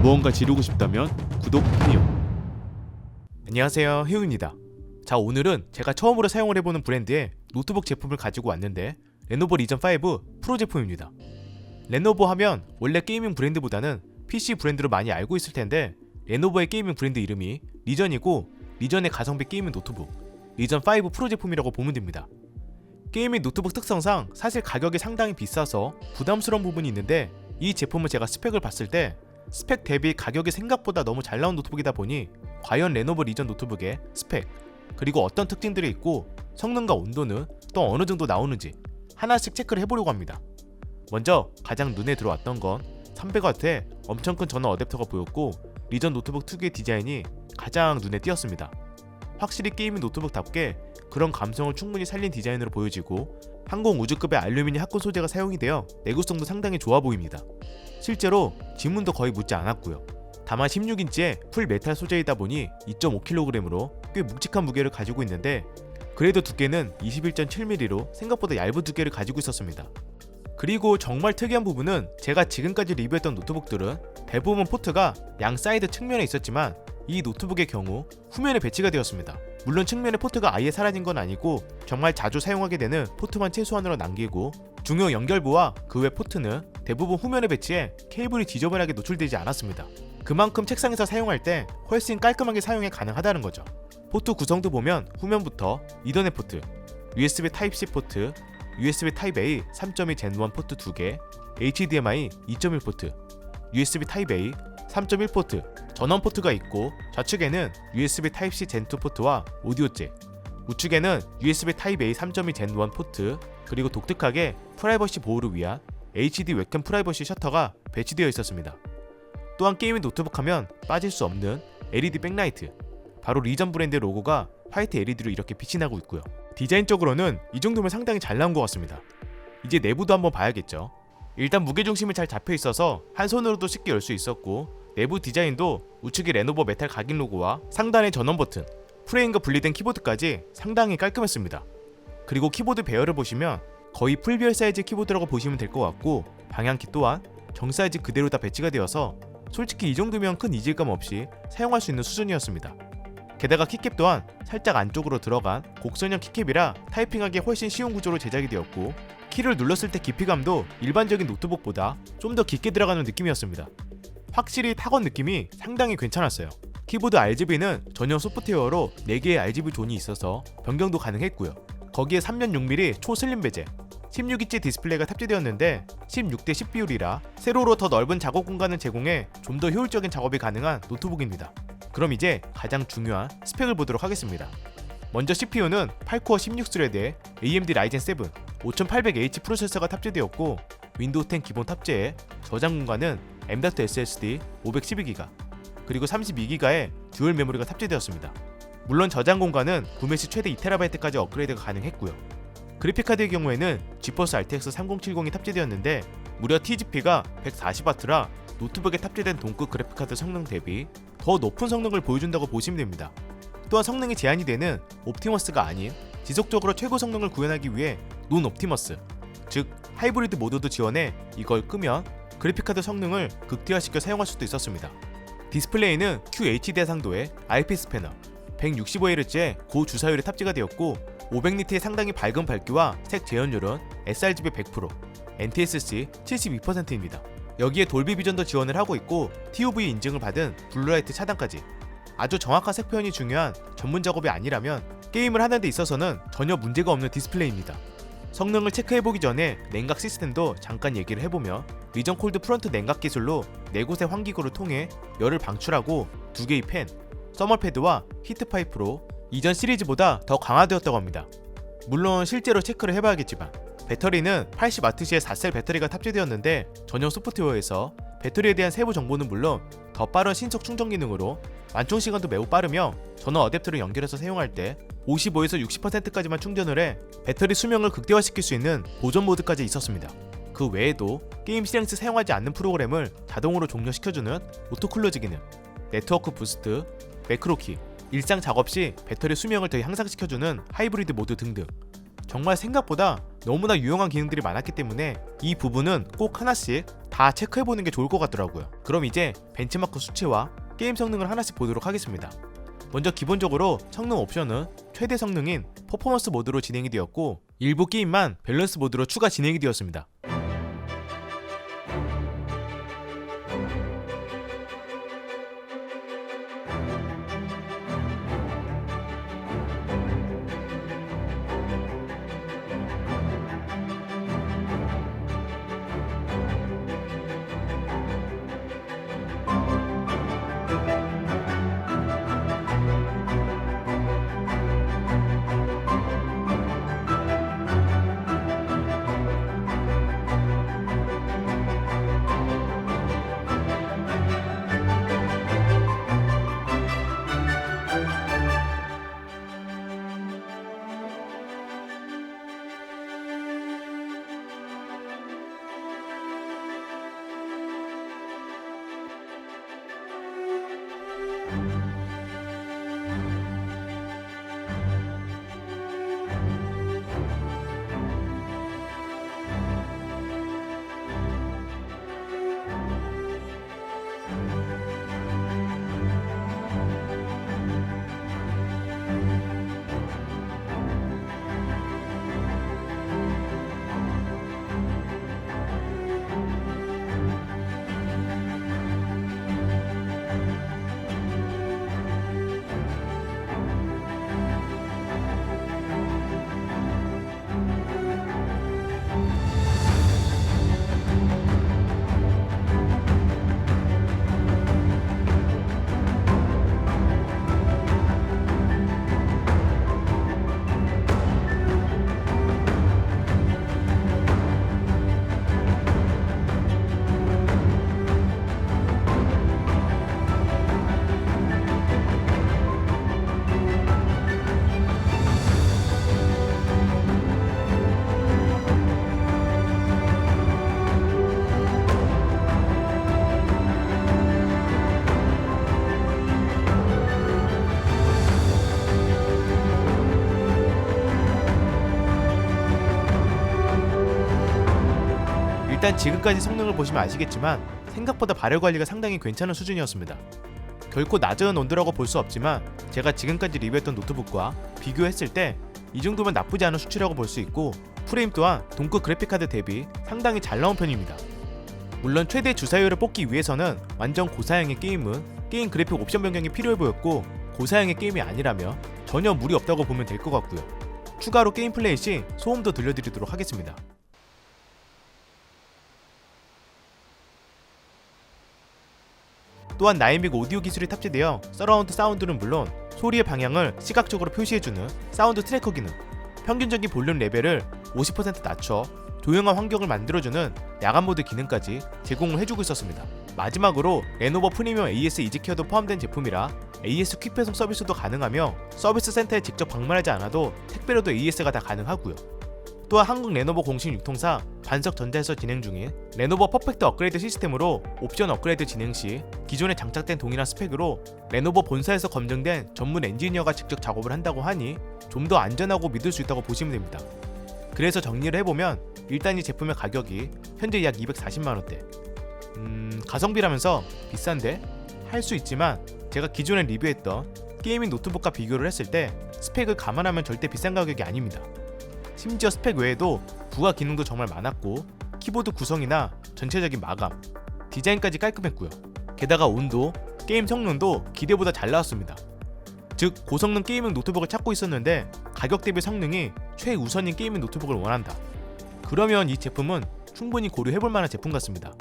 무언가 지르고 싶다면 구독 해요. 안녕하세요, 희우입니다. 자, 오늘은 제가 처음으로 사용을 해보는 브랜드의 노트북 제품을 가지고 왔는데 레노버 리전 5 프로 제품입니다. 레노버 하면 원래 게이밍 브랜드보다는 PC 브랜드로 많이 알고 있을 텐데 레노버의 게이밍 브랜드 이름이 리전이고 리전의 가성비 게이밍 노트북 리전 5 프로 제품이라고 보면 됩니다. 게이밍 노트북 특성상 사실 가격이 상당히 비싸서 부담스러운 부분이 있는데 이 제품을 제가 스펙을 봤을 때 스펙 대비 가격이 생각보다 너무 잘 나온 노트북이다 보니 과연 레노버 리전 노트북의 스펙 그리고 어떤 특징들이 있고 성능과 온도는 또 어느 정도 나오는지 하나씩 체크를 해보려고 합니다. 먼저 가장 눈에 들어왔던 건 300W의 엄청 큰 전원 어댑터가 보였고 리전 노트북 특유의 디자인이 가장 눈에 띄었습니다. 확실히 게이밍 노트북답게 그런 감성을 충분히 살린 디자인으로 보여지고 항공 우주급의 알루미늄 합금 소재가 사용이 되어 내구성도 상당히 좋아 보입니다. 실제로 지문도 거의 묻지 않았고요. 다만 16인치의 풀 메탈 소재이다 보니 2.5kg으로 꽤 묵직한 무게를 가지고 있는데 그래도 두께는 21.7mm로 생각보다 얇은 두께를 가지고 있었습니다. 그리고 정말 특이한 부분은 제가 지금까지 리뷰했던 노트북들은 대부분 포트가 양 사이드 측면에 있었지만 이 노트북의 경우 후면에 배치가 되었습니다. 물론 측면에 포트가 아예 사라진 건 아니고 정말 자주 사용하게 되는 포트만 최소한으로 남기고 중요 연결부와 그 외 포트는 대부분 후면에 배치해 케이블이 지저분하게 노출되지 않았습니다. 그만큼 책상에서 사용할 때 훨씬 깔끔하게 사용이 가능하다는 거죠. 포트 구성도 보면 후면부터 이더넷 포트, USB 타입C 포트, USB 타입A 3.2 젠1 포트 2개, HDMI 2.1 포트, USB 타입A 3.1 포트, 전원 포트가 있고 좌측에는 USB 타입C 젠2 포트와 오디오 잭, 우측에는 USB 타입A 3.2 젠1 포트, 그리고 독특하게 프라이버시 보호를 위한 HD 웹캠 프라이버시 셔터가 배치되어 있었습니다. 또한 게이밍 노트북 하면 빠질 수 없는 LED 백라이트, 바로 리전 브랜드의 로고가 화이트 LED로 이렇게 빛이 나고 있고요. 디자인적으로는 이 정도면 상당히 잘 나온 것 같습니다. 이제 내부도 한번 봐야겠죠. 일단 무게중심이 잘 잡혀 있어서 한 손으로도 쉽게 열 수 있었고 내부 디자인도 우측에 레노버 메탈 각인 로고와 상단의 전원 버튼, 프레임과 분리된 키보드까지 상당히 깔끔했습니다. 그리고 키보드 배열을 보시면 거의 풀비열 사이즈 키보드라고 보시면 될 것 같고 방향키 또한 정 사이즈 그대로 다 배치가 되어서 솔직히 이 정도면 큰 이질감 없이 사용할 수 있는 수준이었습니다. 게다가 키캡 또한 살짝 안쪽으로 들어간 곡선형 키캡이라 타이핑하기 훨씬 쉬운 구조로 제작이 되었고 키를 눌렀을 때 깊이감도 일반적인 노트북보다 좀 더 깊게 들어가는 느낌이었습니다. 확실히 타건 느낌이 상당히 괜찮았어요. 키보드 RGB는 전용 소프트웨어로 4개의 RGB 존이 있어서 변경도 가능했고요. 거기에 3면 6mm 초슬림 베젤, 16인치 디스플레이가 탑재되었는데 16대 10 비율이라 세로로 더 넓은 작업 공간을 제공해 좀 더 효율적인 작업이 가능한 노트북입니다. 그럼 이제 가장 중요한 스펙을 보도록 하겠습니다. 먼저 CPU는 8코어 16스레드에 AMD 라이젠 7 5800H 프로세서가 탑재되었고 윈도우 10 기본 탑재에 저장 공간은 M.2 SSD 512GB 그리고 32GB의 듀얼 메모리가 탑재되었습니다. 물론 저장 공간은 구매 시 최대 2TB까지 업그레이드가 가능했고요. 그래픽카드의 경우에는 지포스 RTX 3070이 탑재되었는데 무려 TGP가 140W라 노트북에 탑재된 동급 그래픽카드 성능 대비 더 높은 성능을 보여준다고 보시면 됩니다. 또한 성능이 제한이 되는 옵티머스가 아닌 지속적으로 최고 성능을 구현하기 위해 논 옵티머스, 즉 하이브리드 모드도 지원해 이걸 끄면 그래픽카드 성능을 극대화시켜 사용할 수도 있었습니다. 디스플레이는 QHD 해상도의 IPS 패널, 165Hz의 고주사율이 탑재가 되었고 500니트의 상당히 밝은 밝기와 색 재현율은 sRGB 100%, NTSC 72%입니다. 여기에 돌비 비전도 지원을 하고 있고 TOV 인증을 받은 블루라이트 차단까지. 아주 정확한 색 표현이 중요한 전문 작업이 아니라면 게임을 하는 데 있어서는 전혀 문제가 없는 디스플레이입니다. 성능을 체크해보기 전에 냉각 시스템도 잠깐 얘기를 해보면 리전 콜드 프런트 냉각 기술로 4곳의 환기구를 통해 열을 방출하고 2개의 팬, 서멀패드와 히트파이프로 이전 시리즈보다 더 강화되었다고 합니다. 물론 실제로 체크를 해봐야겠지만 배터리는 80W의 4셀 배터리가 탑재되었는데 전용 소프트웨어에서 배터리에 대한 세부 정보는 물론 더 빠른 신속 충전 기능으로 완충 시간도 매우 빠르며 전원 어댑터를 연결해서 사용할 때 55에서 60%까지만 충전을 해 배터리 수명을 극대화시킬 수 있는 보존 모드까지 있었습니다. 그 외에도 게임 실행 시 사용하지 않는 프로그램을 자동으로 종료시켜주는 오토클로즈 기능, 네트워크 부스트, 매크로키, 일상 작업 시 배터리 수명을 더 향상시켜주는 하이브리드 모드 등등 정말 생각보다 너무나 유용한 기능들이 많았기 때문에 이 부분은 꼭 하나씩 다 다 체크해보는 게 좋을 것 같더라고요. 그럼 이제 벤치마크 수치와 게임 성능을 하나씩 보도록 하겠습니다. 먼저 기본적으로 성능 옵션은 최대 성능인 퍼포먼스 모드로 진행이 되었고 일부 게임만 밸런스 모드로 추가 진행이 되었습니다. 일단 지금까지 성능을 보시면 아시겠지만 생각보다 발열 관리가 상당히 괜찮은 수준이었습니다. 결코 낮은 온도라고 볼 수 없지만 제가 지금까지 리뷰했던 노트북과 비교했을 때 이 정도면 나쁘지 않은 수치라고 볼 수 있고 프레임 또한 동급 그래픽카드 대비 상당히 잘 나온 편입니다. 물론 최대 주사율을 뽑기 위해서는 완전 고사양의 게임은 게임 그래픽 옵션 변경이 필요해 보였고 고사양의 게임이 아니라면 전혀 무리 없다고 보면 될 것 같고요. 추가로 게임 플레이 시 소음도 들려드리도록 하겠습니다. 또한 나이믹 오디오 기술이 탑재되어 서라운드 사운드는 물론 소리의 방향을 시각적으로 표시해주는 사운드 트래커 기능, 평균적인 볼륨 레벨을 50% 낮춰 조용한 환경을 만들어주는 야간 모드 기능까지 제공을 해주고 있었습니다. 마지막으로 레노버 프리미엄 AS 이지케어도 포함된 제품이라 AS 퀵 배송 서비스도 가능하며 서비스 센터에 직접 방문하지 않아도 택배로도 AS가 다 가능하고요. 또한 한국 레노버 공식 유통사 반석전자에서 진행 중인 레노버 퍼펙트 업그레이드 시스템으로 옵션 업그레이드 진행 시 기존에 장착된 동일한 스펙으로 레노버 본사에서 검증된 전문 엔지니어가 직접 작업을 한다고 하니 좀 더 안전하고 믿을 수 있다고 보시면 됩니다. 그래서 정리를 해보면 일단 이 제품의 가격이 현재 약 240만원대, 가성비라면서 비싼데? 할 수 있지만 제가 기존에 리뷰했던 게이밍 노트북과 비교를 했을 때 스펙을 감안하면 절대 비싼 가격이 아닙니다. 심지어 스펙 외에도 부가 기능도 정말 많았고 키보드 구성이나 전체적인 마감, 디자인까지 깔끔했고요. 게다가 온도, 게임 성능도 기대보다 잘 나왔습니다. 즉 고성능 게이밍 노트북을 찾고 있었는데 가격 대비 성능이 최우선인 게이밍 노트북을 원한다. 그러면 이 제품은 충분히 고려해볼 만한 제품 같습니다.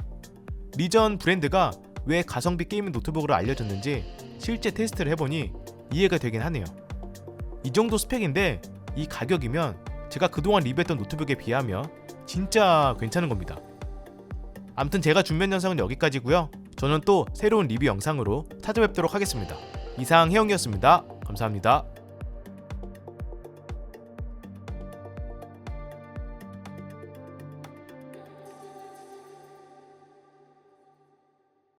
리전 브랜드가 왜 가성비 게이밍 노트북으로 알려졌는지 실제 테스트를 해보니 이해가 되긴 하네요. 이 정도 스펙인데 이 가격이면 제가 그동안 리뷰했던 노트북에 비하면 진짜 괜찮은 겁니다. 암튼 제가 준비한 영상은 여기까지고요. 저는 또 새로운 리뷰 영상으로 찾아뵙도록 하겠습니다. 이상 혜영이었습니다. 감사합니다.